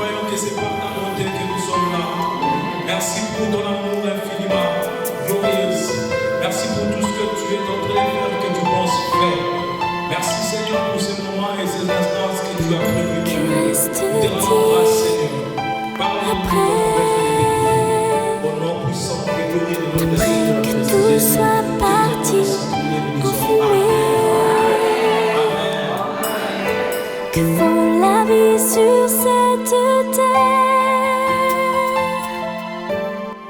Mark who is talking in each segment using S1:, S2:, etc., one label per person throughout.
S1: croyons que c'est par ta bonté que nous sommes là. Merci pour ton amour infiniment glorieux. Merci pour tout ce que tu es en train de faire, que tu penses faire. Merci Seigneur pour ces moments et ces instants que tu as prévus. Te rends grâce Seigneur. Parle-nous de ton au nom puissant et glorieux de notre Seigneur.
S2: Que tout soit parti en fumée. Que vaut la vie sur cette terre?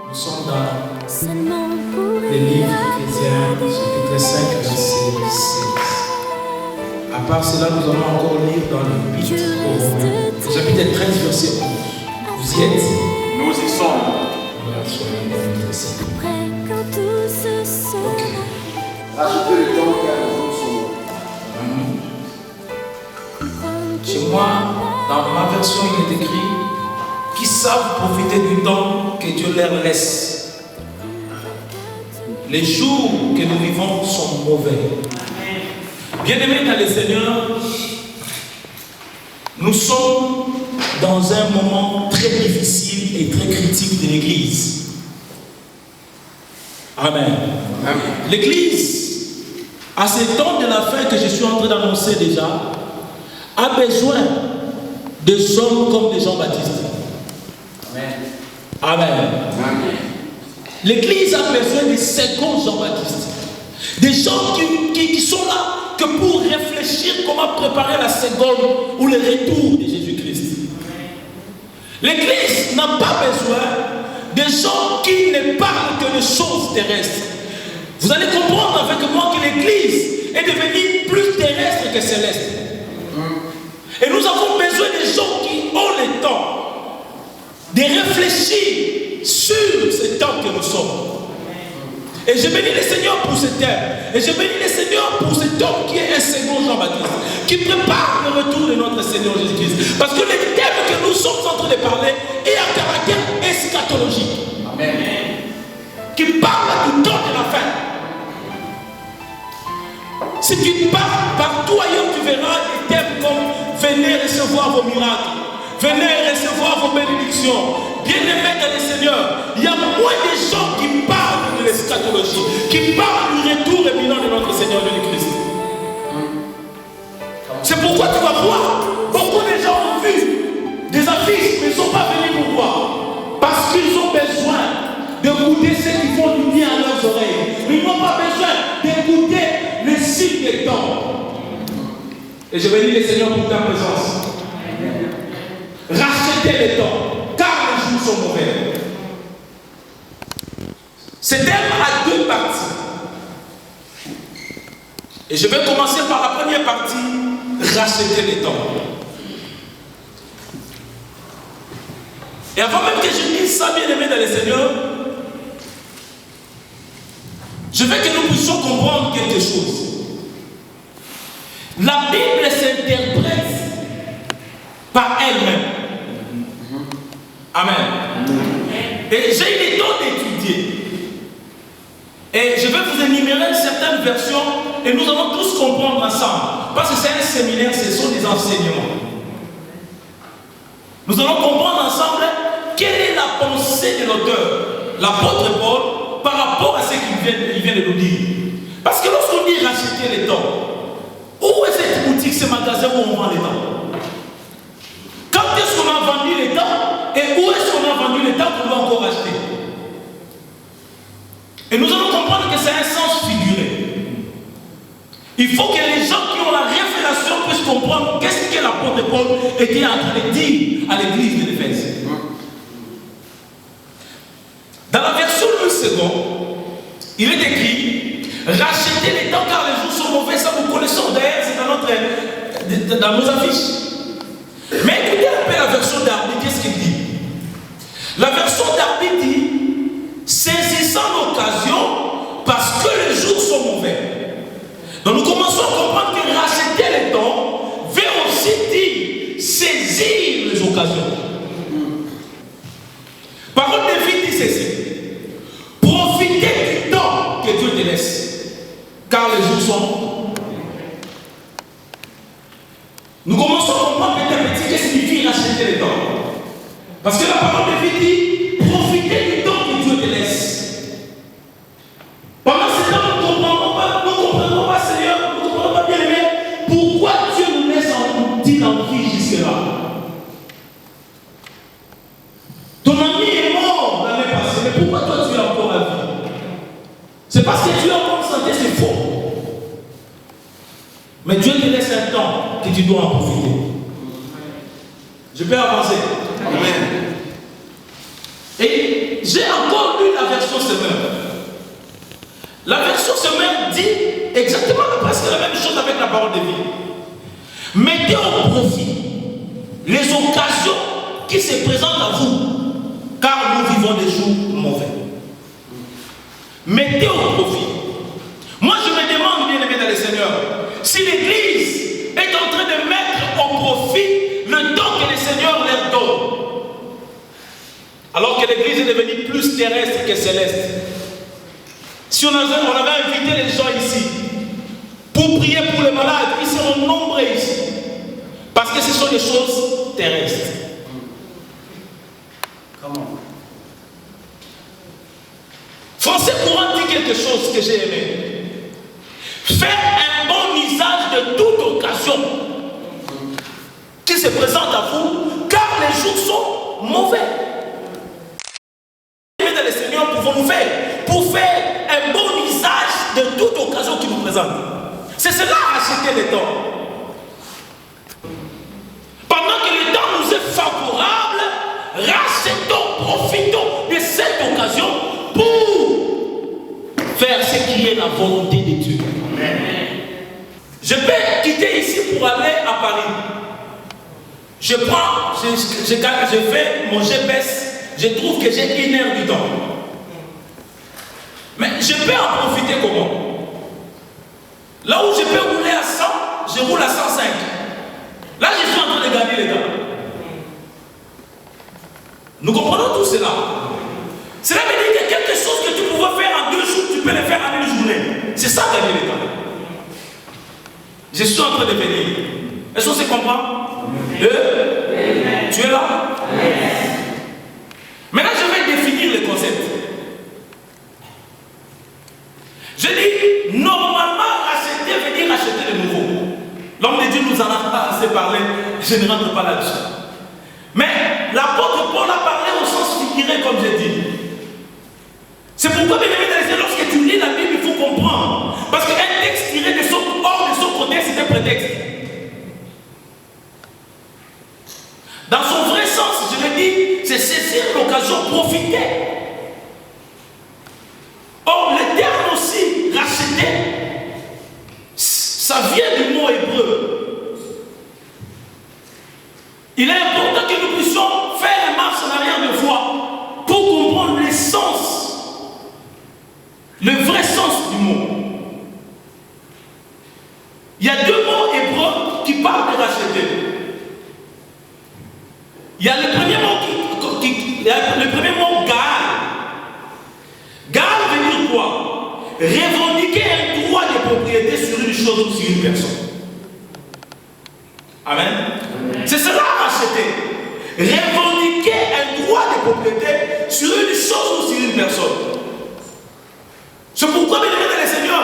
S1: Nous sommes dans
S2: Seulement pour
S1: les livres chrétiens, chapitre 5, verset 16. À part cela, nous allons encore lire dans l'Épître aux Romains, chapitre 13, verset 11. Vous y êtes?
S3: Nous y sommes.
S1: Voilà, soyez bénis, merci.
S2: après quand tout se sera.
S3: Rajoutez le temps car nous sommes.
S1: Chez moi, dans ma version, il est écrit qui savent profiter du temps que Dieu leur laisse. Les jours que nous vivons sont mauvais. Bien-aimés dans le Seigneur, nous sommes dans un moment très difficile et très critique de l'Église. Amen. L'Église, à ce temps de la fin que je suis en train d'annoncer déjà, a besoin des hommes comme des Jean-Baptiste. Amen. L'Église a besoin des seconds Jean-Baptiste. Des gens qui sont là que pour réfléchir comment préparer la seconde ou le retour de Jésus-Christ. L'Église n'a pas besoin de gens qui ne parlent que de choses terrestres. Vous allez comprendre avec moi que l'Église est devenue plus terrestre que céleste. Et nous avons besoin de gens qui ont le temps de réfléchir sur ce temps que nous sommes. Et je bénis le Seigneur pour ce thème. Et je bénis le Seigneur pour cet homme qui est un second Jean-Baptiste, qui prépare le retour de notre Seigneur Jésus-Christ. Parce que le thème que nous sommes en train de parler est à caractère eschatologique. Amen. Qui parle du temps de la fin. Si tu pars partout ailleurs, tu verras des thèmes comme venez recevoir vos miracles, venez recevoir vos bénédictions. Bien-aimés dans le Seigneur, il y a moins de gens qui parlent de l'eschatologie, qui parlent du retour éminent de notre Seigneur Jésus-Christ. C'est pourquoi tu vas voir, beaucoup de gens ont vu des affiches, mais ne sont pas venus pour voir. Parce qu'ils ont besoin d'écouter ceux qui font du bien à leurs oreilles. Ils n'ont pas besoin d'écouter les signes des temps. Et je bénis le Seigneur pour ta présence. Rachetez les temps, car les jours sont mauvais. Ce thème a deux parties. Et je vais commencer par la première partie, racheter les temps. Et avant même que je dise ça, bien aimé dans le Seigneur, je veux que nous puissions comprendre quelque chose. La Bible s'interprète par elle-même. Amen. Et j'ai eu le temps d'étudier. Et je vais vous énumérer certaines versions et nous allons tous comprendre ensemble. Parce que c'est un séminaire, ce sont des enseignements. Nous allons comprendre ensemble quelle est la pensée de l'auteur, l'apôtre Paul, par rapport à ce qu'il vient de nous dire. Parce que lorsqu'on dit racheter les temps, où est cette boutique, ce magasin où on vend les temps? Quand est-ce qu'on a vendu les temps? Et où est-ce qu'on a vendu les temps qu'on doit encore acheter? Et nous allons comprendre que c'est un sens figuré. Il faut que les gens qui ont la révélation puissent comprendre qu'est-ce que l'apôtre Paul était en train de dire à l'église de l'Éphèse. Dans la version Louis II, il est écrit rachetez les temps car les jours sont mauvais. Ça vous connaissons d'ailleurs, c'est dans nos affiches. Mais écoutez un peu la version d'Arby, qu'est-ce qu'il dit? La version d'Arby dit saisissant l'occasion parce que les jours sont mauvais. Donc nous commençons à comprendre que racheter les temps veut aussi dire saisir les occasions. Parole de vie dit ceci. Profitez du temps que Dieu te laisse. Car les jours sont. Nous commençons à comprendre petit à petit ce que signifie racheter les temps. Parce que la parole de Dieu dit, profitez du temps que Dieu te laisse. Pendant ce temps, nous ne comprenons pas, Seigneur, nous ne comprenons pas, bien aimé, pourquoi Dieu nous laisse en dit en vie jusque-là. Ton ami est mort l'année passée, mais pourquoi toi tu es encore à vie? C'est parce que tu es en bonne santé, c'est faux. Mais Dieu te laisse un temps que tu dois en profiter. Je peux avancer. Amen. Et j'ai encore lu la version Semeur. La version Semeur dit exactement presque la même chose avec la parole de vie. Mettez au profit les occasions qui se présentent à vous, car nous vivons des jours mauvais. Mettez au profit. Moi je me demande, bien aimé dans le Seigneur, si l'Église est en train de mettre au profit le temps que le Seigneur leur donne, alors que l'Église est devenue plus terrestre que céleste. Si on avait invité les gens ici pour prier pour les malades, ils seront nombreux ici, parce que ce sont des choses terrestres. Comment? Français courant dit quelque chose que j'ai aimé. Faire un bon usage de toute occasion qui se présente à vous, car les jours sont mauvais. Dans le Seigneur, pouvons-nous faire pour faire un bon usage de toute occasion qui nous présente? C'est cela, racheter le temps. Pendant que le temps nous est favorable, rachetons, profitons de cette occasion pour faire ce qui est la volonté de Dieu. Amen. Je peux quitter ici pour aller à Paris. Je fais mon GPS, je trouve que j'ai 1 heure du temps. Mais je peux en profiter comment? Là où je peux rouler à 100, je roule à 105. Là, je suis en train de gagner les temps. Nous comprenons tout cela. Cela veut dire que quelque chose que tu pouvais faire en 2 jours, tu peux le faire en 1 journée. C'est ça gagner les temps. Je suis en train de venir. Est-ce qu'on se comprend? Tu es là? Maintenant, je vais définir le concept. Je dis, normalement, racheter veut dire acheter de nouveau. L'homme de Dieu nous en a assez parlé, je ne rentre pas là-dessus. Mais l'apôtre Paul a parlé au sens figuré, comme j'ai dit. C'est pourquoi, bien aimé, lorsque tu lis la Bible, il faut comprendre. Parce qu'un texte tiré de hors de son contexte, c'est un prétexte. Dans son vrai sens, je le dis, c'est saisir l'occasion, profiter. Or, le terme aussi, racheter, ça vient du mot hébreu. Il est important que nous puissions faire une marche en arrière de foi pour comprendre l'essence, le vrai sens du mot. Il y a 2 mots hébreux qui parlent de racheter. Il y a le premier mot Gaal. Gaal veut dire quoi? Revendiquer un droit de propriété sur une chose ou sur une personne. Amen. C'est cela racheter. Revendiquer un droit de propriété sur une chose ou sur une personne. C'est pourquoi, bien aimé dans le Seigneur,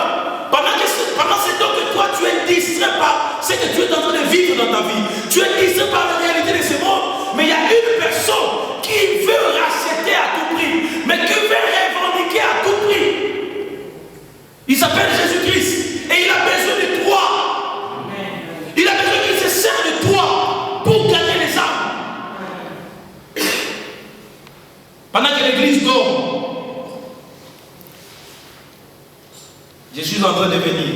S1: pendant ce temps que toi tu es distrait par ce que tu es en train de vivre dans ta vie, tu es distrait par la réalité de ce monde, mais il y a une personne qui veut racheter à tout prix, mais qui veut revendiquer à tout prix. Il s'appelle Jésus-Christ et il a besoin de toi. Il a besoin qu'il se sert de toi pour gagner les âmes. Pendant que l'église dort, je suis en train de venir.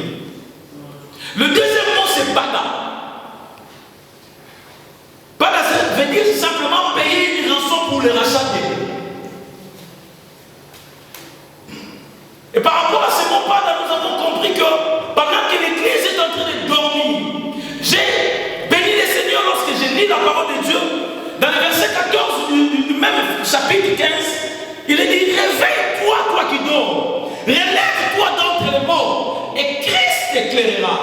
S1: Le deuxième mot, c'est Pada. Pada, ça veut dire simplement payer une rançon pour le racheter. Et par rapport à ce mot Pada, nous avons compris que pendant que l'église est en train de dormir, j'ai béni le Seigneur lorsque j'ai lu la parole de Dieu. Dans le verset 14 du même chapitre 15, il est dit, réveille-toi, toi qui dors. Relève-toi d'entre les morts et Christ t'éclairera.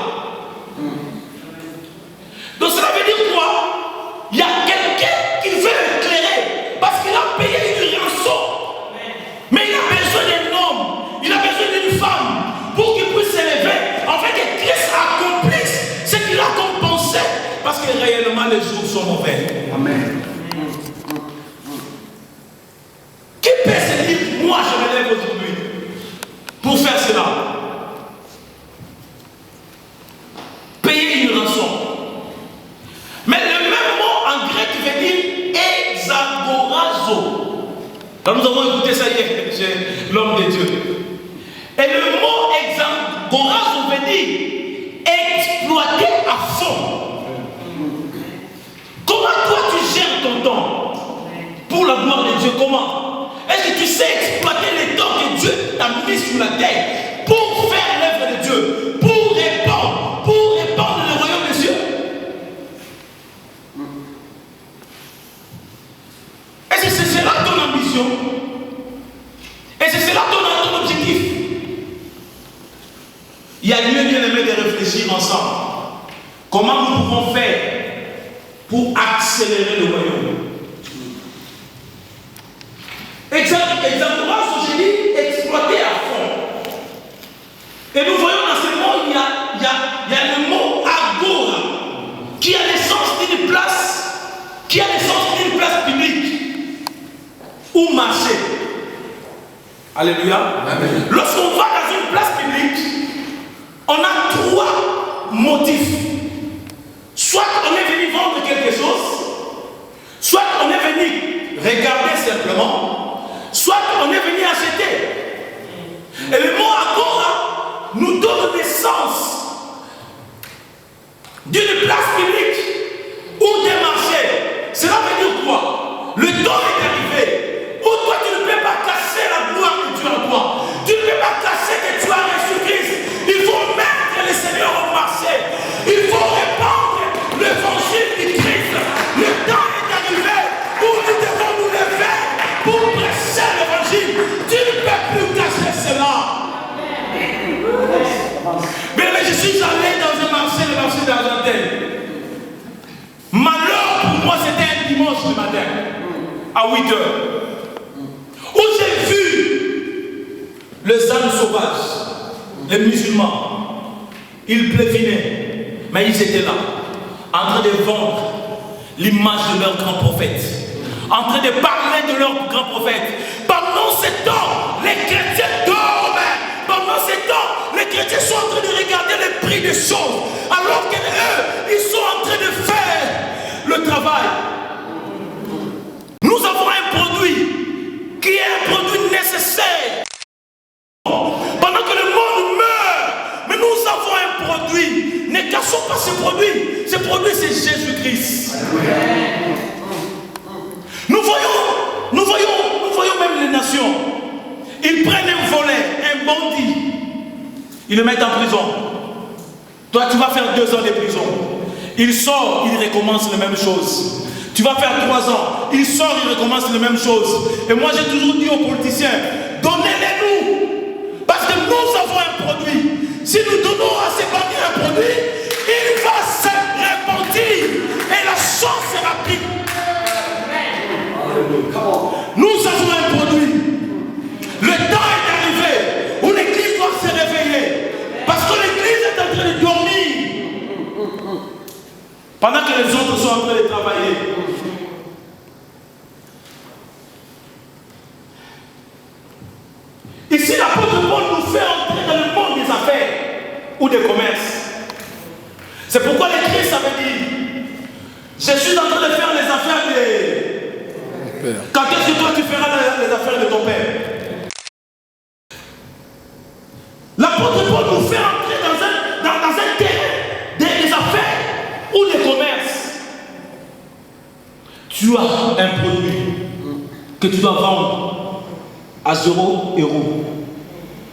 S1: Donc cela veut dire quoi? Il y a quelqu'un qui veut éclairer quand les jours sont mauvais.
S3: Amen.
S1: Qui peut se dire, moi je me lève aujourd'hui pour faire cela? Payer une rançon. Mais le même mot en grec veut dire exagorazo. Quand nous avons écouté ça hier chez l'homme de Dieu. Et le mot exagorazo veut dire exploiter à fond. Comment toi tu gères ton temps pour la gloire de Dieu? Comment? Est-ce que tu sais exploiter les temps que Dieu t'a mis sur la terre pour faire l'œuvre de Dieu, pour répandre le royaume des cieux? Est-ce que c'est cela ton ambition? Et c'est cela ton objectif? Il y a lieu, bien aimé, de réfléchir ensemble. Comment nous pouvons faire pour accélérer le royaume? Exactement ce que j'ai dit, exploiter à fond. Et nous voyons dans ce mot, il y a le mot agora, qui a l'essence d'une place publique ou marché. Alléluia. Amen. Lorsqu'on va dans une place publique, on a trois motifs. Soit on est venu vendre quelque chose, soit on est venu regarder simplement, soit on est venu acheter. Et le mot agora nous donne l'essence d'une place publique ou d'un marché. Cela veut dire quoi? Le temps est arrivé où toi tu ne peux pas casser la gloire de Dieu en toi. Tu ne peux pas casser que tu as reçu Christ. Il faut mettre le Seigneur au marché. Il faut répandre l'évangile du Christ. Le temps est arrivé où nous devons nous lever pour prêcher l'évangile. Tu ne peux plus cacher cela. Mais je suis allé dans un marché, le marché d'Argentine. Malheur pour moi, c'était un dimanche le matin, à 8h, où j'ai vu les âmes sauvages, les musulmans. Ils plévinaient, mais ils étaient là, en train de vendre l'image de leur grand prophète, en train de parler de leur grand prophète. Pendant ce temps, les chrétiens dorment. Pendant ce temps, les chrétiens sont en train de regarder les prix des choses, alors qu'eux, ils sont en train de faire le travail. Nous avons un produit qui est un produit nécessaire. Pendant que le monde meurt, mais nous avons un produit. Ne cachons pas ce produit. Ce produit, c'est Jésus-Christ. Nous voyons même les nations. Ils prennent un volet, un bandit. Ils le mettent en prison. Toi, tu vas faire 2 ans de prison. Il sort, il recommence les mêmes choses. Tu vas faire 3 ans. Il sort, il recommence les mêmes choses. Et moi, j'ai toujours dit aux politiciens, donnez-les-nous. Parce que nous avons un produit. Si nous donnons à ces bandits un produit, il va se repentir. Et la chance est rapide. Nous avons un produit. Le temps est arrivé où l'église doit se réveiller. Parce que l'église est en train de dormir. Pendant que les autres sont en train de travailler. Ici, l'apôtre Paul nous fait entrer dans le monde des affaires ou des commerces. C'est pourquoi l'Église avait dit, je suis en train de faire les affaires de... Quand est-ce que toi tu feras les affaires de ton père? L'apôtre Paul nous fait entrer dans un terrain des affaires ou des commerces. Tu as un produit que tu dois vendre à 0 €.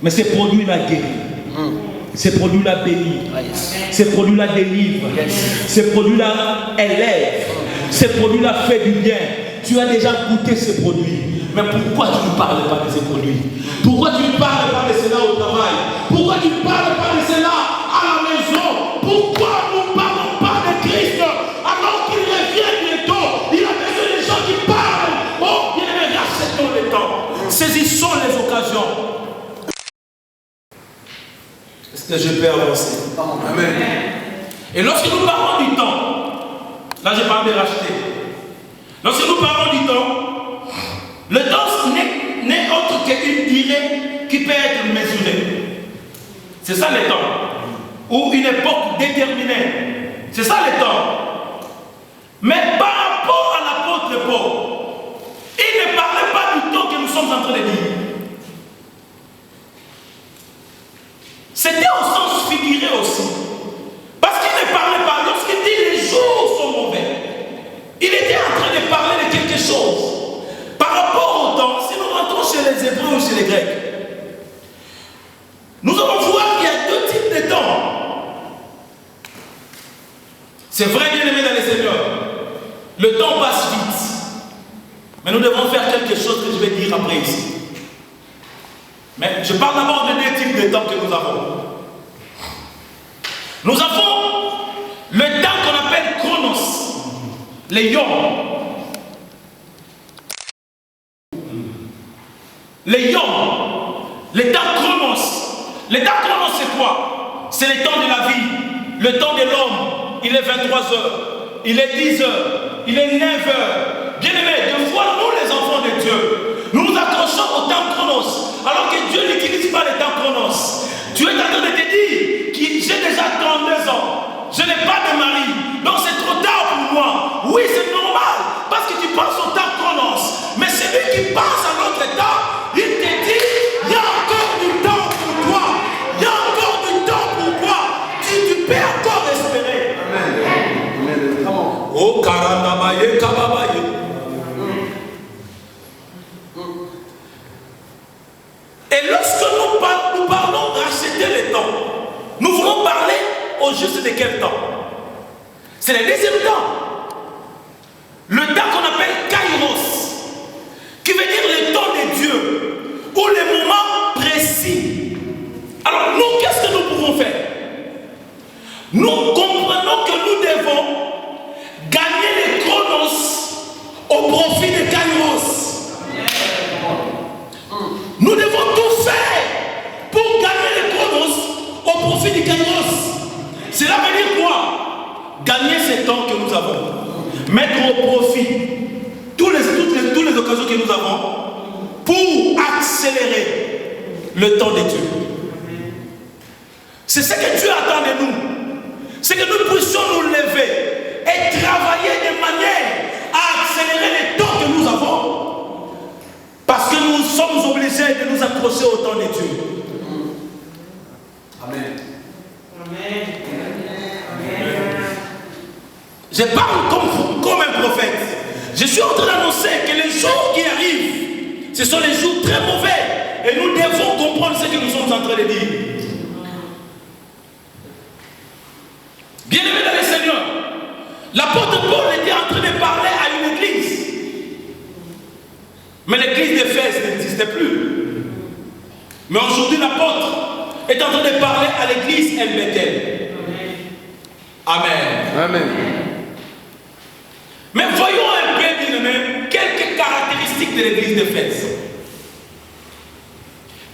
S1: Mais ces produits-là guérissent. Ces produits-là bénissent. Ces produits-là délivrent. Ces produits-là élèvent. Ces produits-là font du bien. Tu as déjà goûté ces produits. Mais pourquoi tu ne parles pas de ces produits? Pourquoi tu ne parles pas de cela au travail? Pourquoi tu ne parles pas de cela à la maison? Pourquoi nous ne parlons pas de Christ alors qu'il revient bientôt? Il a besoin des gens qui parlent. Oh, bien aimé, rachetons le temps. Saisissons les occasions. Est-ce que je peux avancer?
S3: Amen.
S1: Et lorsque nous parlons du temps, Là, je parle de racheter. Lorsque nous parlons du temps, le temps n'est autre qu'une durée qui peut être mesurée. C'est ça le temps. Ou une époque déterminée. C'est ça le temps. Mais par rapport à l'apôtre Paul, il ne parlait pas du temps que nous sommes en train de dire. C'était au sens figuré aussi. Parce qu'il ne parlait pas. Lorsqu'il dit les jours sont mauvais, il était en train de parler de quelque chose. Par rapport au temps, si nous rentrons chez les Hébreux ou chez les Grecs, nous allons voir qu'il y a deux types de temps. C'est vrai, bien aimé dans les Seigneurs. Le temps passe vite. Mais nous devons faire quelque chose que je vais dire après ici. Mais je parle d'abord de deux types de temps que nous avons. Nous avons le temps qu'on appelle chronos, les yom. Les yom, le temps chronos. Le temps chronos c'est quoi? C'est le temps de la vie, le temps de l'homme. Il est 23 heures, il est 10 heures, il est 9 heures. Bien aimé, deux fois nous les enfants de Dieu, nous nous accrochons au temps chronos, alors que Dieu n'utilise pas le temps chronos. Dieu est en train de te dire que j'ai déjà 32 ans, je n'ai pas de mari, donc c'est trop tard pour moi. Oui, c'est normal, parce que tu penses au temps chronos. Mais celui qui pense à notre temps, il te dit, il y a encore du temps pour toi, il y a encore du temps pour toi, tu peux encore espérer. Amen. Oh, Karanabaye, Kababaye. Et lorsque nous parlons de racheter le temps, nous voulons parler au juste de quel temps? C'est le deuxième temps. Le temps qu'on appelle Kairos, qui veut dire le temps de Dieu, ou le moment précis. Alors nous, qu'est-ce que nous pouvons faire? Nous comprenons que nous devons gagner les chronos au profit de Kairos. Nous devons tout faire pour gagner les chronos au profit du kairos. Cela veut dire quoi? Gagner ce temps que nous avons. Mettre au profit toutes les occasions que nous avons pour accélérer le temps de Dieu. C'est ce que Dieu attend de nous. C'est que nous puissions nous lever et travailler de manière à accélérer le temps que nous avons. Parce que nous sommes obligés de nous accrocher au temps de Dieu. Amen. Amen. Je parle comme un prophète. Je suis en train d'annoncer que les jours qui arrivent, ce sont les jours très mauvais. Et nous devons comprendre ce que nous sommes en train de dire. Bien-aimés dans le Seigneur, l'apôtre Paul était en train de parler à une église. Mais l'église d'Éphèse n'existait plus. Mais aujourd'hui, l'apôtre est en train de parler à l'église Bethel. Amen. Amen. Mais voyons un peu, bien-aimés, quelques caractéristiques de l'église d'Éphèse.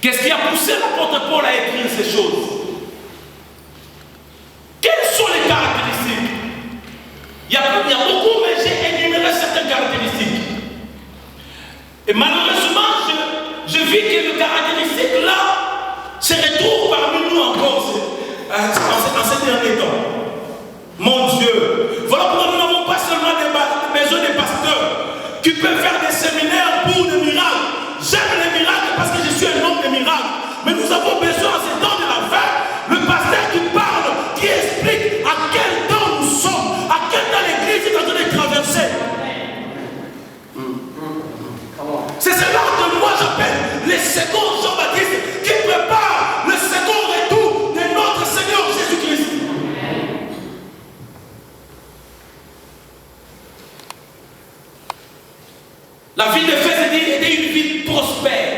S1: Qu'est-ce qui a poussé l'apôtre Paul à écrire ces choses? Quelles sont les caractéristiques? Il y a beaucoup, mais j'ai énuméré certaines caractéristiques. Et malheureusement, je vis que les caractéristiques-là se retrouvent parmi nous encore en ces derniers temps. Mon Dieu, voilà pourquoi nous n'avons pas seulement besoin de pasteurs qui peuvent faire des séminaires pour des miracles. J'aime les miracles parce que je suis un homme de miracles. Mais nous avons besoin, en ces temps de la fin, le pasteur qui parle, qui explique à quel temps nous sommes, à quel temps l'église est en train de traverser. C'est cela que moi j'appelle les seconds Jean-Baptiste qui prépare le second retour de notre Seigneur Jésus-Christ. La ville d'Éphèse était une ville prospère.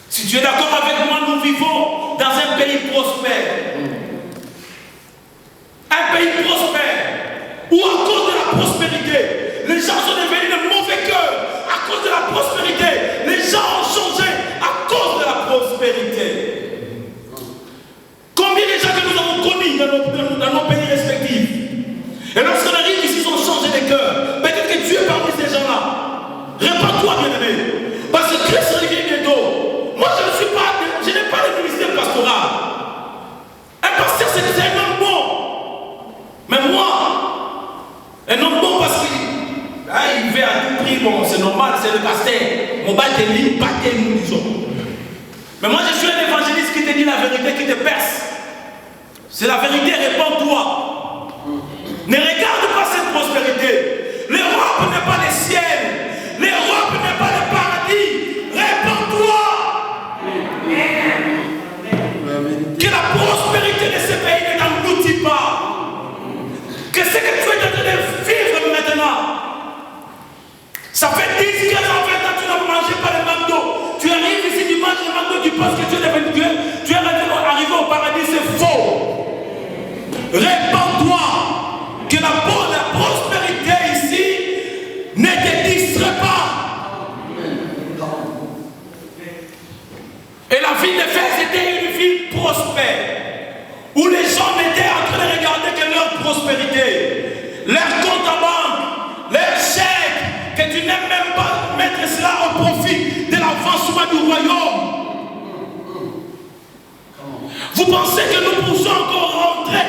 S1: Si tu es d'accord avec moi, nous vivons dans un pays prospère. Un pays prospère où à cause de la prospérité, les gens sont devenus de mauvais cœurs. À cause de la prospérité, les gens ont changé à cause de la prospérité. Combien de gens que nous avons connus dans nos pays respectifs Et lorsqu'on arrive ici, ils ont changé de cœur. Peut-être que tu es parmi ces gens-là. Répands-toi, bien-aimé. Parce que Christ revient bientôt. Moi, je n'ai pas le ministère pastoral. Un pasteur, c'est un homme bon. Mais moi, un homme bon parce qu'il veut à tout prix, bon, c'est normal, c'est le pasteur. Mon bas te lit, pas tes nous disons. Mais moi, je suis un évangéliste qui te dit la vérité, qui te perce. C'est la vérité, réponds-toi. Ne regarde pas cette prospérité. L'Europe n'est pas le ciel. L'Europe n'est pas le paradis. Réponds-toi. Que la prospérité de ce pays ne t'engloutit pas. Que ce que tu es en train de vivre maintenant, ça fait 10, 15 ans, 20 ans, tu n'as mangé pas le McDo. Tu arrives ici, tu manges le McDo, tu penses que tu es devenu Dieu. Tu es arrivé au paradis, c'est faux. Répands-toi. Que la prospérité ici ne te distrait pas. Et la ville d'Éphèse était une ville prospère, où les gens étaient en train de regarder que leur prospérité, leur compte en banque, leur chèque, que tu n'aimes même pas mettre cela au profit de l'avancement du royaume. Vous pensez que nous pouvons encore rentrer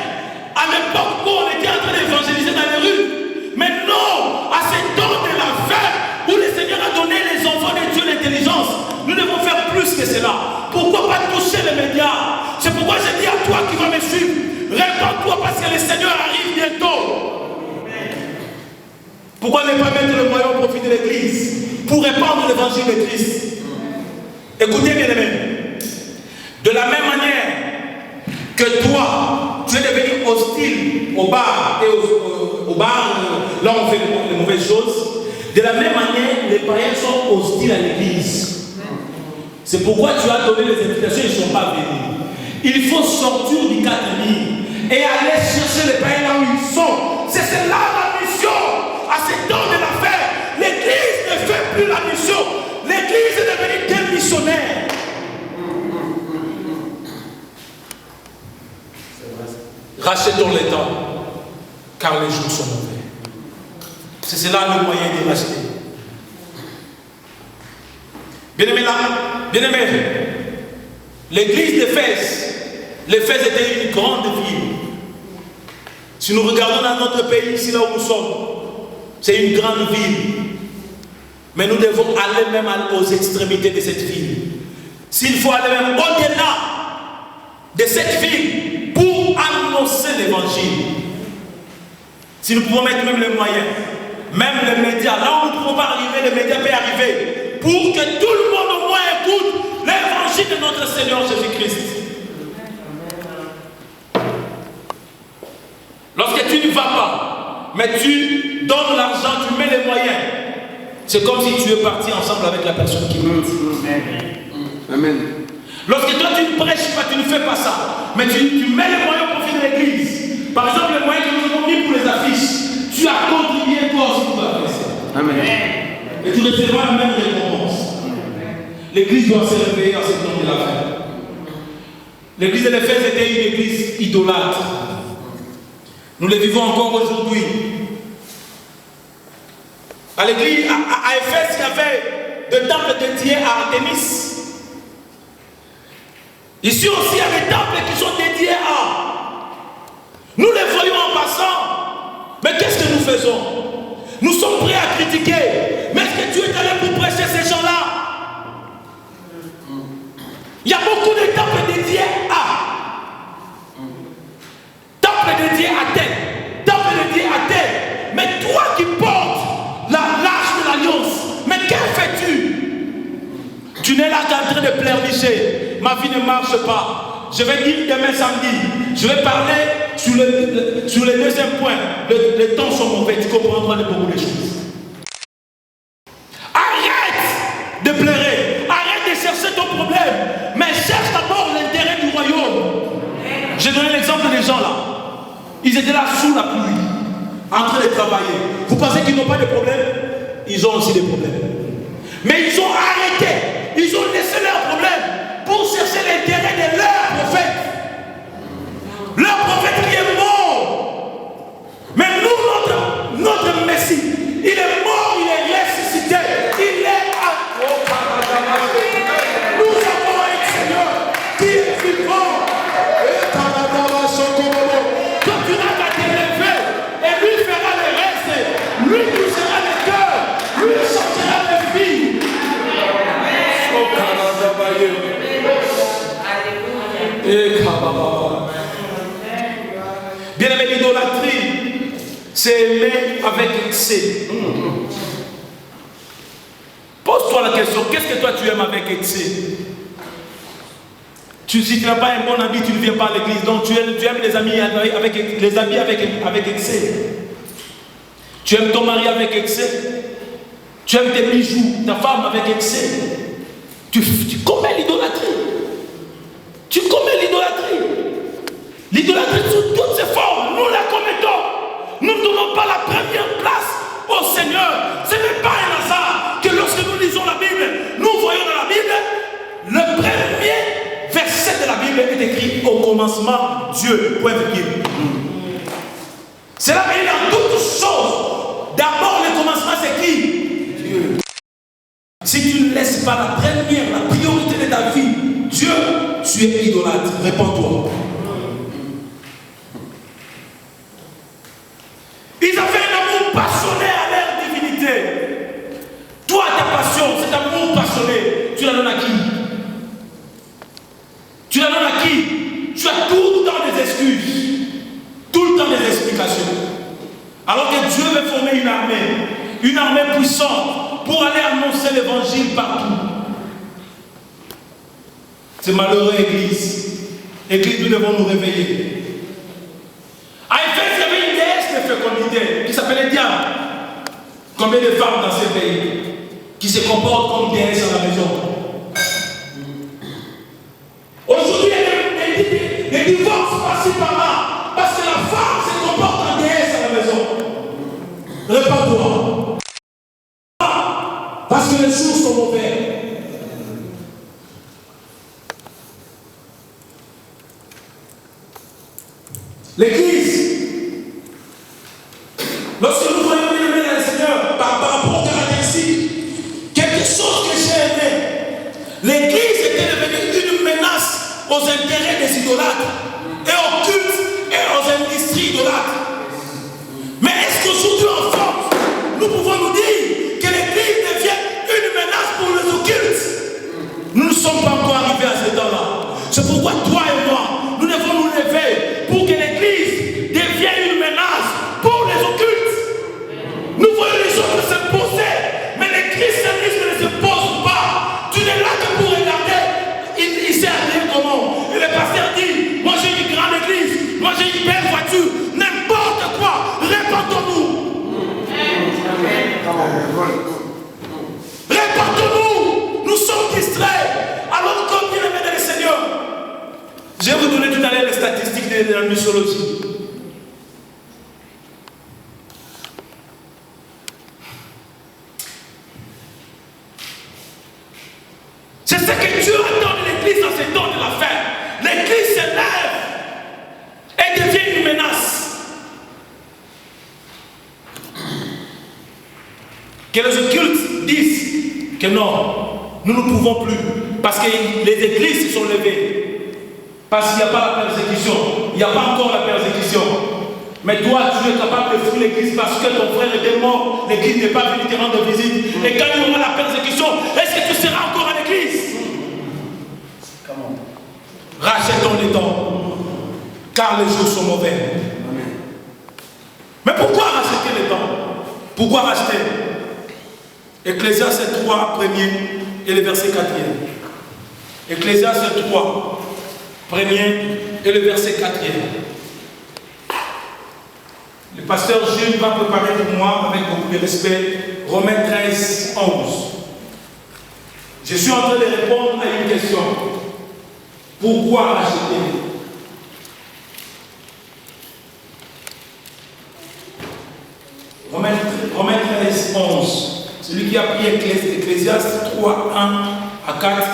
S1: à l'époque où on était en train d'évangéliser dans les rues? Mais non, à ce temps de la fin où le Seigneur a donné les enfants de Dieu l'intelligence, nous devons faire plus que cela. Pourquoi pas toucher les médias? C'est pourquoi je dis à toi qui vas me suivre, répands-toi parce que le Seigneur arrive bientôt. Pourquoi ne pas mettre le moyen au profit de l'Église pour répandre l'évangile de Christ? Écoutez bien aimés, de la même manière que toi, tu es devenu hostile au bar et au bar, là on fait les mauvaises choses. De la même manière, les païens sont hostiles à l'église. C'est pourquoi tu as donné les invitations, ils ne sont pas venus. Il faut sortir du cadre et aller chercher les païens là où ils sont. C'est là la mission. À ce temps de la fin, l'église ne fait plus la mission. L'église est devenue des missionnaires. Rachetons les temps, car les jours sont mauvais. C'est cela le moyen de racheter. Bien-aimés là, bien-aimés, l'église d'Éphèse, l'Éphèse était une grande ville. Si nous regardons dans notre pays, ici là où nous sommes, c'est une grande ville. Mais nous devons aller même aux extrémités de cette ville. S'il faut aller même au-delà de cette ville pour annoncer l'évangile. Si nous pouvons mettre même les moyens, même les médias, là où nous ne pouvons pas arriver, les médias peuvent arriver, pour que tout le monde au moins écoute l'évangile de notre Seigneur Jésus-Christ. Lorsque tu ne vas pas, mais tu donnes l'argent, tu mets les moyens, c'est comme si tu es parti ensemble avec la personne qui meurt.
S3: Amen.
S1: Lorsque toi tu ne prêches pas, tu ne fais pas ça, mais tu mets les moyens au profit de l'église. Par exemple, les moyens que nous avons mis pour les affiches, tu as contribué toi aussi pour la faire ça.
S3: Amen.
S1: Et tu recevras la même récompense. L'église doit se réveiller en ce temps de la fin. L'église de l'Éphèse était une église idolâtre. Nous le vivons encore aujourd'hui. À l'église, à Éphèse, il y avait des temples dédiés à Artémis. Ici aussi, il y a des temples qui sont dédiés à. Nous les voyons en passant. Mais qu'est-ce que nous faisons? Nous sommes prêts à critiquer. Mais est-ce que tu es allé pour prêcher ces gens-là? Il y a beaucoup de temples dédiés à. Temples dédiés à tel. Temples dédiés à tel. Mais toi qui portes l'arche de l'alliance, mais qu'en fais-tu? Tu n'es là qu'en train de pleurnicher. Ma vie ne marche pas. Je vais dire demain samedi. Je vais parler sur le deuxième point. Les temps sont mauvais. Tu comprendras de beaucoup de choses. Arrête de pleurer. Arrête de chercher ton problème. Mais cherche d'abord l'intérêt du royaume. J'ai donné l'exemple des gens là. Ils étaient là sous la pluie, en train de travailler. Vous pensez qu'ils n'ont pas de problème? Ils ont aussi des problèmes. Mais ils ont arrêté. Ils ont laissé leurs problèmes pour chercher l'intérêt de leur prophète. Leur prophète qui est mort. Mais nous Bien-aimé, l'idolâtrie, c'est aimer avec excès. Pose-toi la question, qu'est-ce que toi tu aimes avec excès? Si tu n'as pas un bon ami, tu ne viens pas à l'église. Donc tu aimes les amis avec excès. Tu aimes ton mari avec excès. Tu aimes tes bijoux, ta femme avec excès. Tu commets l'idolâtrie. Tu commets l'idolâtrie. L'idolâtrie sous toutes ses formes, nous la commettons. Nous ne donnons pas la première place au Seigneur. Ce n'est pas un hasard que lorsque nous lisons la Bible, nous voyons dans la Bible, le premier verset de la Bible est écrit au commencement Dieu. Point virgule. C'est là qu'il y a dans toutes choses. D'abord, le commencement, c'est qui? Dieu. Si tu ne laisses pas la première, la priorité de ta vie, Dieu, tu es idolâtre. Réponds-toi. Ils avaient un amour passionné à leur divinité. Toi, ta passion, cet amour passionné, tu la donnes à qui? Tu la donnes à qui? Tu as tout le temps des excuses, tout le temps des explications. Alors que Dieu veut former une armée puissante pour aller annoncer l'évangile partout. C'est malheureux, Église. Église, nous devons nous réveiller. À Éphèse, il y avait une déesse de fécondité qui s'appelait Diane. Combien de femmes dans ce pays qui se comportent comme déesse à la maison? Aujourd'hui, il y a des divorces par-ci par-là parce que la femme se comporte en déesse à la maison. Réponds-toi. Parce que les jours sont mauvais. L'Église, lorsque nous voyons bien le Seigneur par rapport aux caractéristiques, quelque chose que j'ai aimé, l'Église était devenue une menace aux intérêts des idolâtres et aux cultes et aux industries idolâtres. Mais est-ce qu'aujourd'hui en France, nous pouvons nous dire que l'Église devient une menace pour les occultes? Nous ne sommes pas encore arrivés à ce temps-là. C'est pourquoi toi et moi, nous devons nous lever pour que l'Église devienne une menace pour les occultes. Nous voyons les autres s'imposer, mais les christianismes ne se posent pas. Tu n'es là que pour regarder, il s'est habillé comment. Et le pasteur dit, moi j'ai une grande église, moi j'ai une belle voiture, n'importe quoi, répandons-nous. Répandons-nous. Nous sommes distraits. Alors comme bien aimé dans le Seigneur, je vais vous donner tout à l'heure les statistiques de la mythologie. C'est ce que Dieu attend de l'Église dans ces temps de la fin. L'Église s'élève et devient une menace. Que les occultes disent que non, nous ne pouvons plus. Parce que les églises se sont levées. Parce qu'il n'y a pas la persécution. Il n'y a pas encore la persécution. Mais toi, tu es capable de fuir l'église parce que ton frère était mort. L'église n'est pas venue te rendre visite. Et quand il y aura la persécution, est-ce que tu seras encore à l'église? Rachetons les temps. Car les jours sont mauvais. Mais pourquoi racheter les temps? Pourquoi racheter? Ecclésiaste 3, premier et le verset 4e. Ecclésiaste 3, premier et le verset 4e. Le pasteur Jules va préparer pour moi, avec beaucoup de respect, Romains 13, 11. Je suis en train de répondre à une question. Pourquoi racheter? Romains 13, 11. Celui qui a pris Ecclésiaste 3, 1 à 4.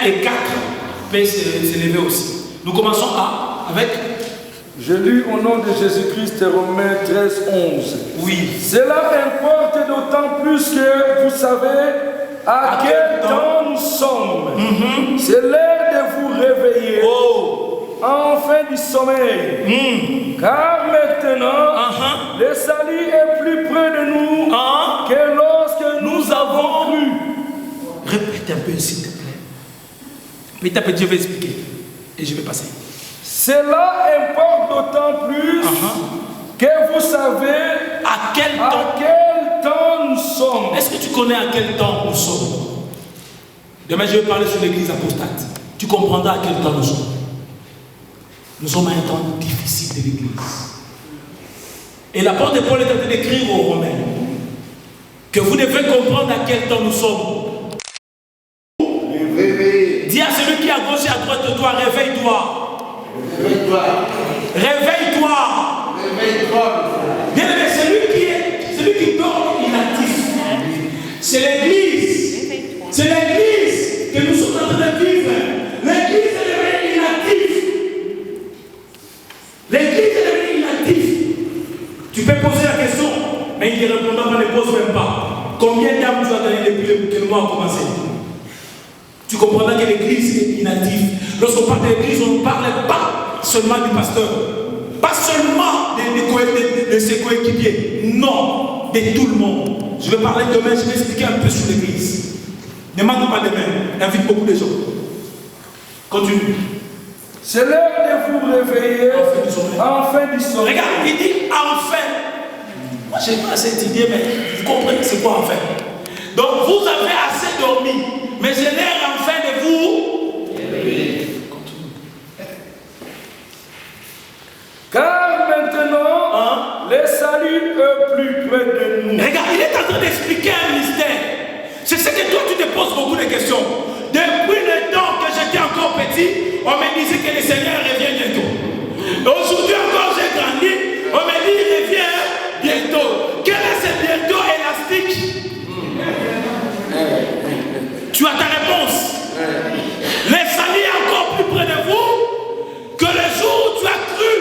S1: 1 et 4 peut s'élever aussi. Nous commençons avec...
S4: Je lis au nom de Jésus-Christ Romains 13, 11.
S1: Oui.
S4: Cela importe d'autant plus que vous savez à quel temps nous sommes. C'est l'heure de vous réveiller. Enfin du sommeil. Car maintenant, le salut est plus près de nous que lorsque nous avons cru.
S1: Répète un peu s'il te plaît. Petit à petit, je vais expliquer. Et je vais passer.
S4: Cela importe d'autant plus que vous savez
S1: à quel
S4: temps nous sommes.
S1: Est-ce que tu connais à quel temps nous sommes? Demain, je vais parler sur l'église apostate. Tu comprendras à quel temps nous sommes. Nous sommes à un temps difficile de l'église. Et l'apôtre Paul est en train d'écrire aux Romains que vous devez comprendre à quel temps nous sommes. Dis à celui qui est à gauche et à droite de toi, réveille-toi. Réveille-toi. Bien aimé, celui qui dort inactif. C'est l'église. C'est l'église que nous sommes en train de vivre. L'église est devenue inactive. L'église est devenue inactive. Tu peux poser la question, mais il ne répondra pas, ne pose même pas. Combien d'âmes tu as donné depuis que le mois a commencé? Tu comprendras que l'église est inactive. Lorsqu'on parle de l'église, on ne parle pas seulement du pasteur, pas seulement de ses coéquipiers, non, de tout le monde. Je vais parler demain, je vais expliquer un peu sur l'église. Ne manque pas demain, invite beaucoup de gens. Continue.
S4: C'est l'heure de vous réveiller enfin du sommeil.
S1: Regarde, il dit enfin. Moi, je n'ai pas cette idée, mais vous comprenez c'est quoi enfin. Donc, vous avez assez dormi, mais c'est l'heure enfin de vous réveiller.
S4: Car maintenant, le salut est plus près de nous.
S1: Regarde, il est en train d'expliquer un mystère. C'est ce que toi, tu te poses beaucoup de questions. Depuis le temps que j'étais encore petit, on me disait que le Seigneur revient bientôt. Aujourd'hui encore, j'ai grandi, on me dit il revient bientôt. Quel est ce bientôt élastique? Tu as ta réponse. Le salut est encore plus près de vous que le jour où tu as cru.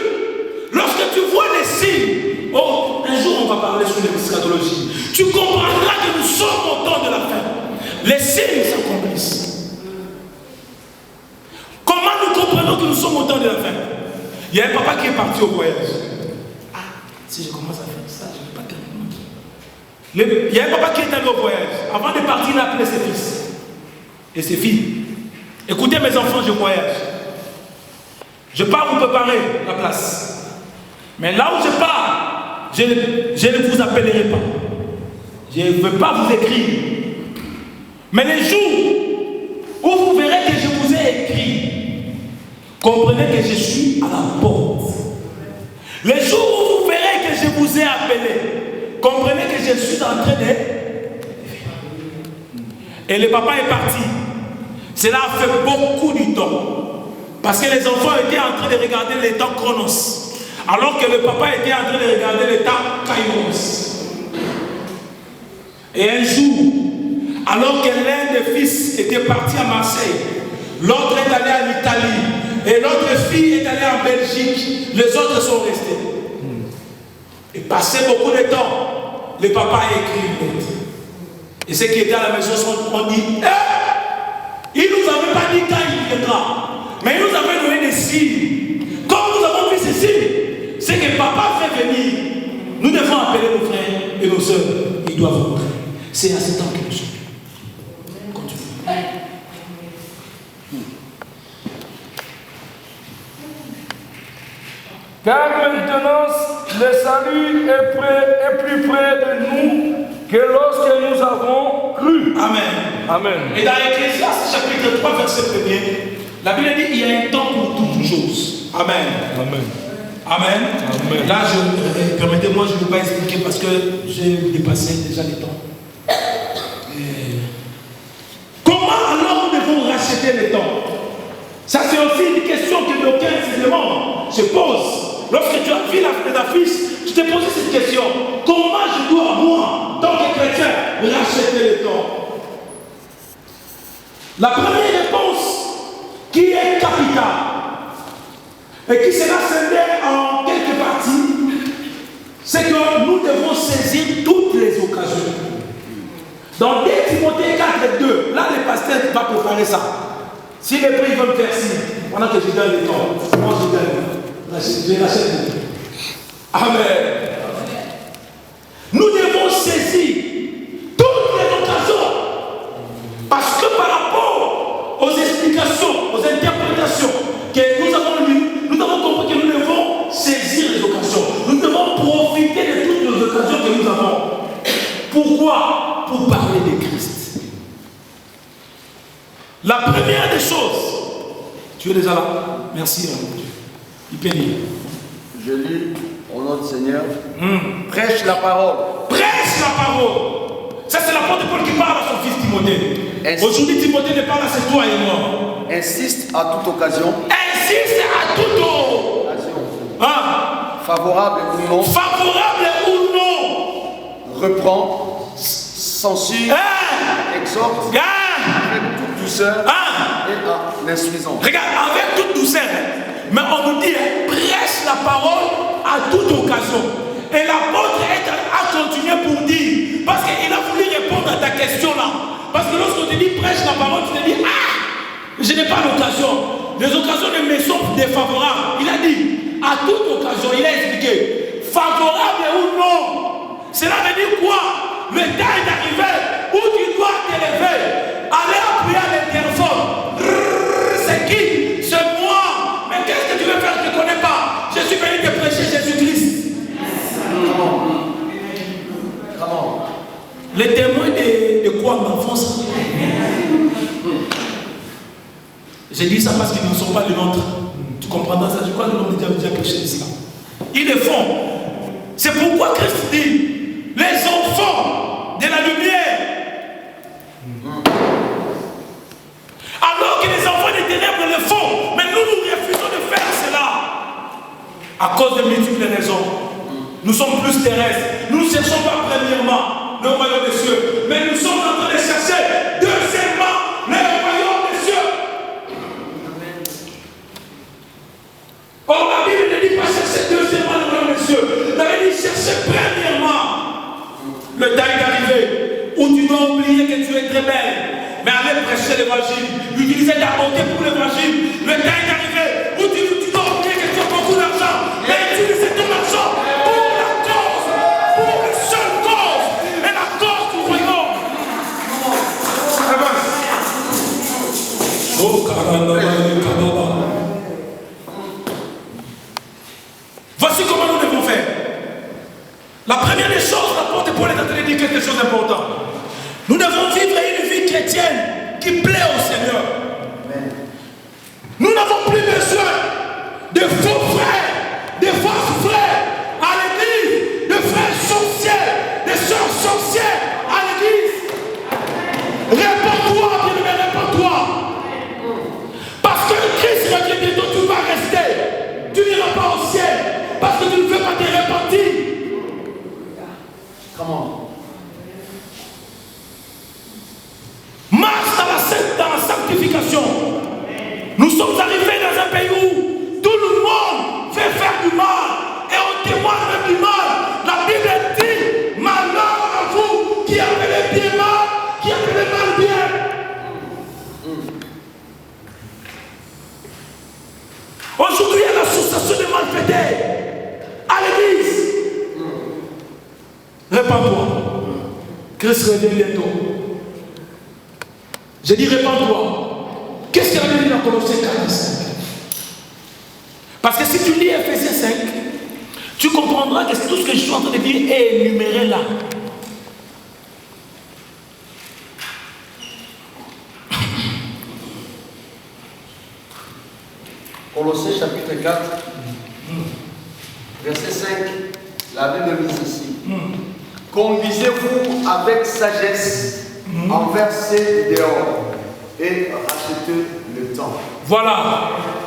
S1: Lorsque tu vois les signes, oh, un jour on va parler sur l'eschatologie. Tu comprendras que nous sommes au temps de la fin. Les signes s'accomplissent. Comment nous comprenons que nous sommes au temps de la fin? Il y a un papa qui est parti au voyage. Ah, si je commence à faire ça, je ne vais pas terminer. Il y a un papa qui est allé au voyage. Avant de partir, il a appelé ses fils et ses filles. Écoutez mes enfants, je voyage. Je pars vous préparer la place. Mais là où je pars, je ne vous appellerai pas. Je ne veux pas vous écrire. Mais les jours où vous verrez que je vous ai écrit, comprenez que je suis à la porte. Les jours où vous verrez que je vous ai appelé, comprenez que je suis en train de... Et le papa est parti. Cela a fait beaucoup du temps. Parce que les enfants étaient en train de regarder le temps Chronos. Alors que le papa était en train de regarder le temps Kairos. Et un jour, alors que l'un des fils était parti à Marseille, l'autre est allé en Italie, et l'autre fille est allée en Belgique, les autres sont restés. Et passé beaucoup de temps, le papa a écrit une lettre. Et ceux qui étaient à la maison ont dit, il ne nous avait pas dit quand il viendra, mais il nous avait donné des signes. Comme nous avons vu ces signes, c'est que papa fait venir. Nous devons appeler nos frères et nos soeurs. Ils doivent rentrer. C'est à ce temps que nous sommes. Continue.
S4: Car maintenant, le salut est plus près de nous que lorsque nous avons cru.
S1: Amen.
S4: Amen.
S1: Et dans Ecclésiaste chapitre 3, verset 1er, la Bible dit qu'il y a un temps pour toutes choses. Amen.
S4: Amen.
S1: Amen.
S4: Amen.
S1: Là, permettez-moi, je ne vais pas expliquer parce que j'ai dépassé déjà les temps. Comment alors nous devons racheter le temps? Ça, c'est aussi une question que d'aucuns se posent. Lorsque tu as vu l'affiche, tu t'es posé cette question. Comment je dois, moi, tant que chrétien, racheter le temps? La première réponse, qui est capitale, et qui sera scindée en quelques parties, c'est que nous devons saisir toutes les occasions. Dans 2 Timothée 4:2, là le pasteur va préparer ça. Si les prix veulent faire ci, pendant que je donne le temps, moi je donne, je rachète. Amen. Nous devons saisir toutes les occasions. Parce que par rapport aux explications, aux interprétations que nous avons lues, nous avons La première des choses, tu es déjà là. Merci, mon Dieu. Il peut lire.
S3: Je lis au nom du Seigneur. Prêche la parole.
S1: Prêche la parole. Ça, c'est l'apôtre Paul qui parle à son fils Timothée. Aujourd'hui, Timothée ne parle à c'est toi et moi.
S3: Insiste à toute occasion.
S1: Insiste à toute occasion.
S3: Favorable ou non.
S1: Favorable ou non.
S3: Reprend, censure, exhorte, avec toute douceur et à l'insuffisance.
S1: Regarde, avec toute douceur. Mais on nous dit, prêche la parole à toute occasion. Et l'apôtre a continué pour dire, parce qu'il a voulu répondre à ta question là. Parce que lorsqu'on te dit prêche la parole, tu te dis, je n'ai pas l'occasion. Les occasions ne me sont défavorables. Il a dit, à toute occasion, il a expliqué, favorable ou non. Cela veut dire quoi? Le temps est arrivé où tu dois t'élever, aller appuyer à l'interphone. C'est qui? C'est moi. Mais qu'est-ce que tu veux faire? Je ne connais pas. Je suis venu te prêcher Jésus-Christ. Les témoins de quoi, ma France? J'ai dit ça parce qu'ils ne sont pas les nôtres. Tu comprendras ça? Je crois que l'homme a déjà prêché l'islam. Ils le font. C'est pourquoi Christ dit, les enfants de la lumière. Alors que les enfants des ténèbres le font, mais nous refusons de faire cela. À cause de multiples raisons. Nous sommes plus terrestres. Nous ne cherchons pas premièrement le royaume des cieux, mais nous sommes en train de chercher deuxièmement le royaume des cieux. Or la Bible ne dit pas chercher deuxièmement le royaume des cieux. La Bible dit chercher premièrement. Le temps est arrivé où tu dois oublier que tu es très belle, mais aller prêcher l'évangile, utiliser ta bonté pour l'évangile. Le temps est arrivé où tu dois oublier que tu as beaucoup d'argent, mais utiliser ton argent pour la cause, pour la seule cause, et la cause du royaume. Voici comment nous devons faire. La première des choses, l'apôtre Paul est en train de dire quelque chose d'important. Nous devons vivre une vie chrétienne qui plaît au Seigneur. Nous n'avons plus besoin de faux frères, de fausses frères à l'église, de frères sorciers, de sœurs sorcières à l'église. Répands-toi, bien-aimé, répands-toi. Parce que le Christ revient bientôt, tu vas rester. Tu n'iras pas au ciel parce que tu ne veux pas te repentir. Comment? Marche dans la sanctification. Nous sommes arrivés dans un pays où tout le monde fait faire du mal et on témoigne même du mal. La Bible dit malheur à vous qui appelez bien mal, qui appelez mal bien. Aujourd'hui, il y a l'association des malfaiteurs à l'église. Répands-toi. Christ revient bientôt. J'ai dit répands-toi. Qu'est-ce qu'il a dit dans Colossiens 4:5? Parce que si tu lis Ephésiens 5, tu comprendras que tout ce que je suis en train de dire est énuméré là.
S3: Colossiens chapitre 4, verset 5, la Bible dit ceci. Conduisez-vous avec sagesse envers ceux dehors et rachetez le temps.
S1: Voilà.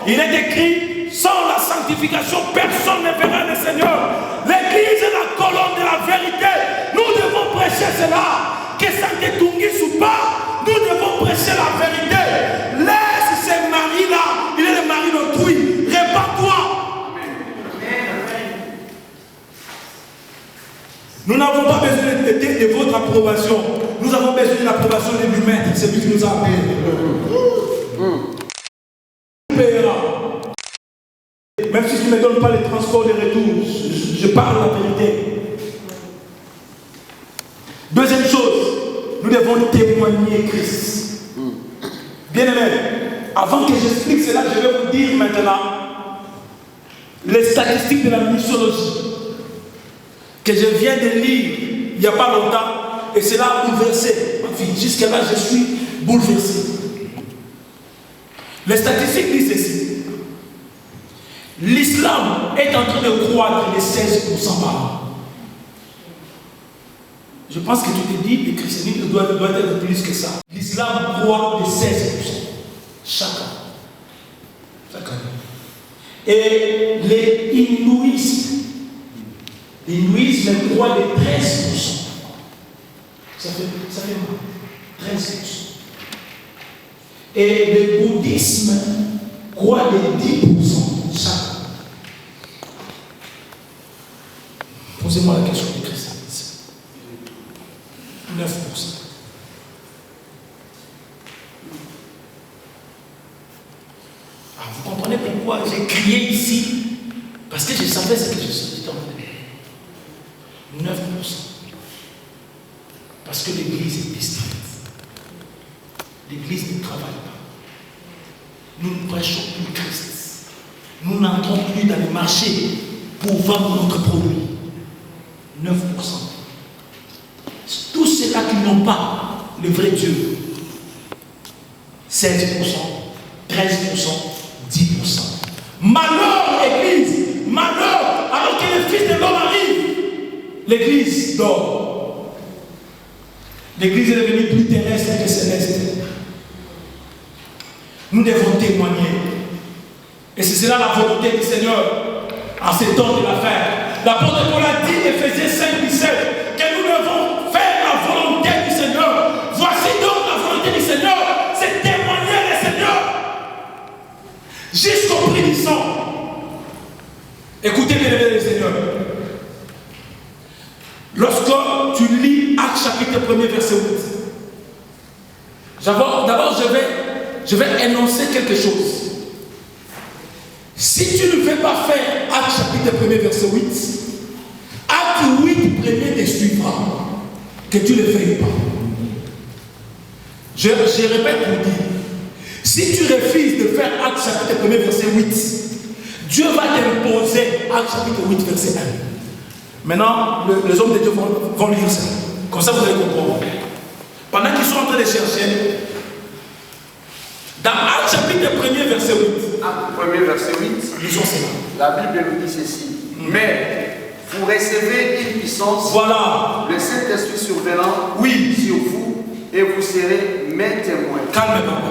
S1: Il est écrit, sans la sanctification, personne ne verra le Seigneur. L'église est la colonne de la vérité. Nous devons prêcher cela. Que ça ne t'ungisse ou pas, nous devons prêcher la vérité. Laisse ce mari-là, il est le mari d'autrui. Répands-toi. Nous n'avons pas besoin de votre approbation. Nous avons besoin de l'approbation de lui-même. C'est lui qui nous a appelés. Même si tu ne me donnes pas les transports de retour, je parle la vérité. Deuxième chose, nous devons témoigner Christ. Bien aimé, avant que j'explique cela, je vais vous dire maintenant les statistiques de la missiologie que je viens de lire il n'y a pas longtemps, et cela a bouleversé ma vie. Jusqu'à là, je suis bouleversé. Les statistiques disent ceci. L'islam est en train de croître de 16% par an. Je pense que tu te dis que le christianisme doit être plus que ça. L'islam croît de 16% chaque année. Et les hindouisme croît de 13%. Ça fait mal. 13%. Et le bouddhisme croît de 10% chaque année. Posez-moi la question du christianisme. 9%. Alors, vous comprenez pourquoi j'ai crié ici? Parce que je savais ce que je suis en train de dire. 9%. Parce que l'église est distraite. L'église ne travaille pas. Nous ne prêchons plus Christ. Nous n'entrons plus dans les marchés pour vendre notre produit. 9%. Tous ceux-là qui n'ont pas le vrai Dieu, 16%, 13%, 10%. Malheur, Église, malheur, alors que le Fils de l'homme arrive, l'Église dort. L'Église est devenue plus terrestre que céleste. Nous devons témoigner. Et c'est cela la volonté du Seigneur en ces temps de la fin. L'apôtre Paul a dit, Éphésiens 5, 17, que nous devons faire la volonté du Seigneur. Voici donc la volonté du Seigneur, c'est témoigner le Seigneur jusqu'au prix du sang. Écoutez bien le Seigneur. Lorsque tu lis Actes chapitre 1er verset 8, d'abord je vais énoncer quelque chose. Si tu ne veux pas faire Actes chapitre 1er verset 8, Acte 8 premier te suivra, que tu ne le veuilles pas. Je répète pour dire, si tu refuses de faire Acte chapitre 1er verset 8, Dieu va t'imposer Acte chapitre 8 verset 1. Maintenant, les hommes de Dieu vont lire ça. Comme ça, vous allez comprendre. Pendant qu'ils sont en train de chercher, dans Acte chapitre 1er verset 8.
S3: Acte 1er verset 8.
S1: Lisons cela.
S3: La Bible nous dit ceci. Mais vous recevez une puissance.
S1: Voilà.
S3: Le Saint-Esprit survenant sur vous et vous serez mes témoins.
S1: Calme-toi.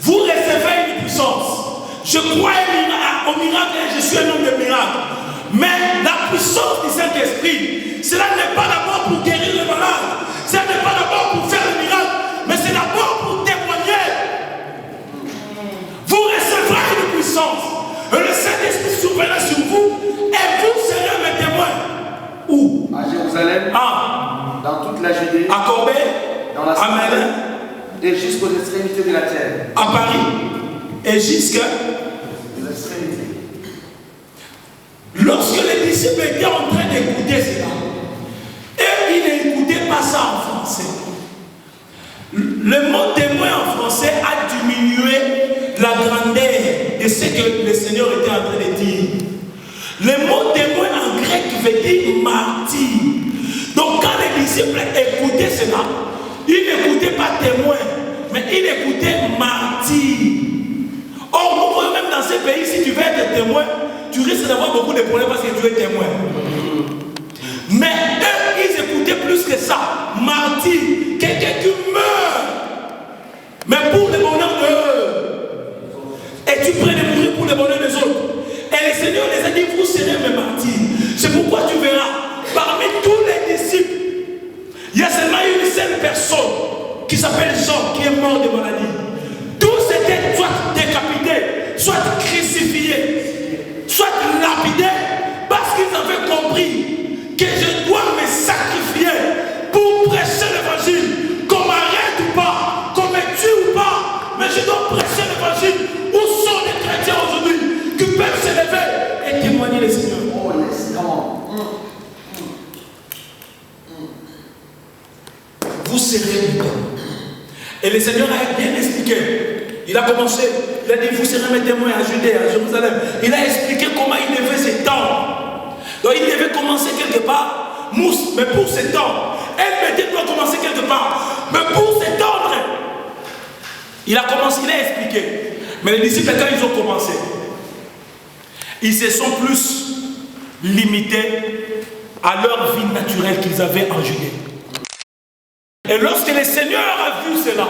S1: Vous recevez une puissance. Je crois au miracle et je suis un homme de miracle. Mais la puissance du Saint-Esprit, cela n'est pas d'abord pour guérir le malade. Ce n'est pas d'abord pour faire le miracle. Mais c'est d'abord pour témoigner. Vous recevrez une puissance. Et le Saint-Esprit surviendra sur vous. Et vous serez mes témoins. Où?
S3: À Jérusalem. Dans toute la Judée.
S1: À Corbet.
S3: Dans la
S1: Samarie.
S3: Et jusqu'aux extrémités de la terre.
S1: À Paris. Et jusqu'à
S3: les extrémités.
S1: Lorsque les disciples étaient en train d'écouter cela, et ils n'écoutaient pas ça en français. Le mot témoin en français a diminué la grandeur de ce que le Seigneur était en train de dire. Le mot témoin en grec veut dire martyr. Donc quand les disciples écoutaient cela, ils n'écoutaient pas témoin, mais ils écoutaient martyr. Or, nous voyons même dans ces pays, si tu veux être témoin, tu risques d'avoir beaucoup de problèmes parce que tu es témoin. Mais eux, ils écoutaient plus que ça. Martyr, quelqu'un qui meurt, mais pour le bonheur d'eux. Et tu prends de mourir pour le bonheur des autres. Et le Seigneur les a dit, vous serez mes martyrs. C'est pourquoi tu verras, parmi tous les disciples, il y a seulement une seule personne qui s'appelle Jean, qui est mort de maladie. Tous étaient soit décapités, soit crucifiés, soit lapidés, parce qu'ils avaient compris que je dois me sacrifier pour prêcher l'évangile, qu'on m'arrête ou pas, qu'on me tue ou pas, mais je dois prêcher l'évangile. Où sont les chrétiens aujourd'hui qui peuvent se lever et témoigner le Seigneur?
S3: Oh, yes, come on.
S1: Vous serez mes témoins. Et le Seigneur a bien expliqué. Il a commencé, il a dit, vous serez mes témoins à Judée, à Jérusalem. Il a expliqué comment il devait s'étendre. Donc il devait commencer quelque part, mousse, mais pour s'étendre. Elle doit commencer quelque part, mais pour s'étendre. Il a commencé, il a expliqué. Mais les disciples, quand ils ont commencé, ils se sont plus limités à leur vie naturelle qu'ils avaient en Judée. Et lorsque le Seigneur a vu cela,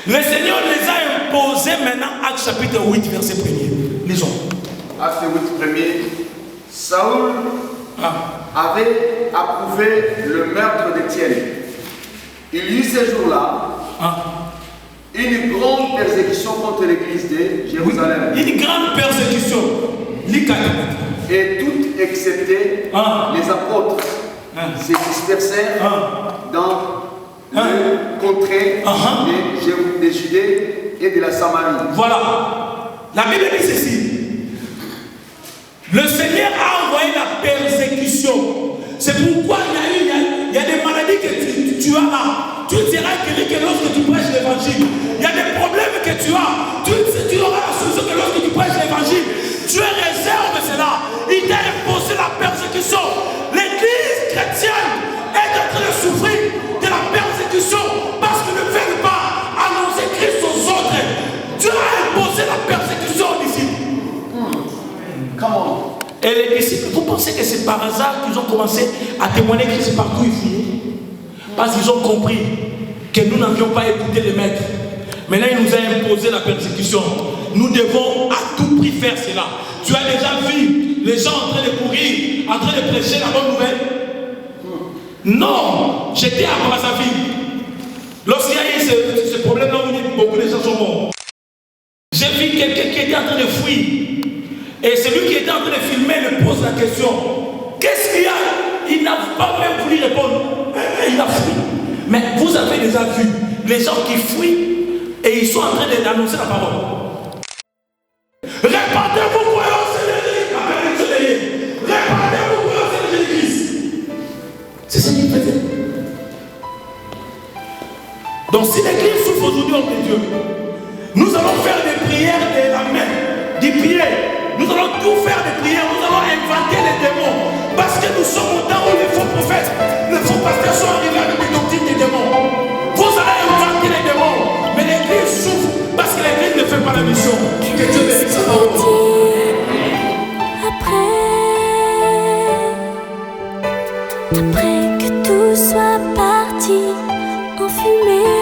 S1: le Seigneur les a imposés maintenant, Actes chapitre 8, verset 1er. Lisons.
S3: Acte 8, 1er. Saül avait approuvé le meurtre d'Étienne. Il y eut ces jours-là une grande persécution contre l'église de Jérusalem.
S1: Une grande persécution.
S3: Et toutes excepté les apôtres se dispersèrent dans les contrées de Judée et de la Samarie.
S1: Voilà. La Bible dit ceci. Le Seigneur a envoyé la persécution. C'est pourquoi il y a des maladies que tu as là. Tu ne seras guéri que lorsque tu prêches l'évangile. Il y a des problèmes que tu as. Tu auras la solution que lorsque tu prêches l'évangile. Tu es réserve de cela. Il t'a imposé la persécution. L'église chrétienne est en train de souffrir de la persécution parce qu'ils ne veulent pas annoncer Christ aux autres. Dieu a imposé la persécution aux disciples.
S3: Comment?
S1: Et les disciples, vous pensez que c'est par hasard qu'ils ont commencé à témoigner Christ partout ils fuyaient? Parce qu'ils ont compris que nous n'avions pas écouté le maître. Maintenant, il nous a imposé la persécution. Nous devons à tout prix faire cela. Tu as déjà vu les gens en train de courir, en train de prêcher la bonne nouvelle? Non, j'étais à Brazzaville. Lorsqu'il y a eu ce problème-là où beaucoup de gens sont morts, j'ai vu quelqu'un qui était en train de fuir. Et celui qui était en train de filmer le pose la question. Qu'est-ce qu'il y a? Il n'a pas même voulu répondre. Il a fui. Mais vous avez déjà vu les gens qui fuient et ils sont en train d'annoncer la parole. Répandez-vous, croyants, c'est Jésus. Répandez-vous, croyants, c'est Jésus-Christ. C'est ce qu'il faisait. Donc si l'église souffre aujourd'hui en Dieu, nous allons faire des prières de la main, des prières. Nous allons tout faire des prières, nous allons inventer les démons. Parce que nous sommes au temps où les faux prophètes, les faux pasteurs sont arrivés avec des doctrines des démons. Vous allez inventer les démons. Mais l'église souffre parce que l'église ne fait pas la mission. Que Dieu bénisse sa parole.
S2: Après que tout soit parti en fumée,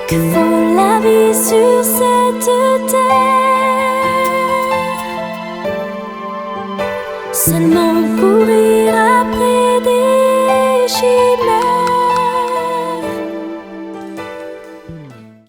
S2: que vaut la vie sur cette terre? Seulement courir après des chimères.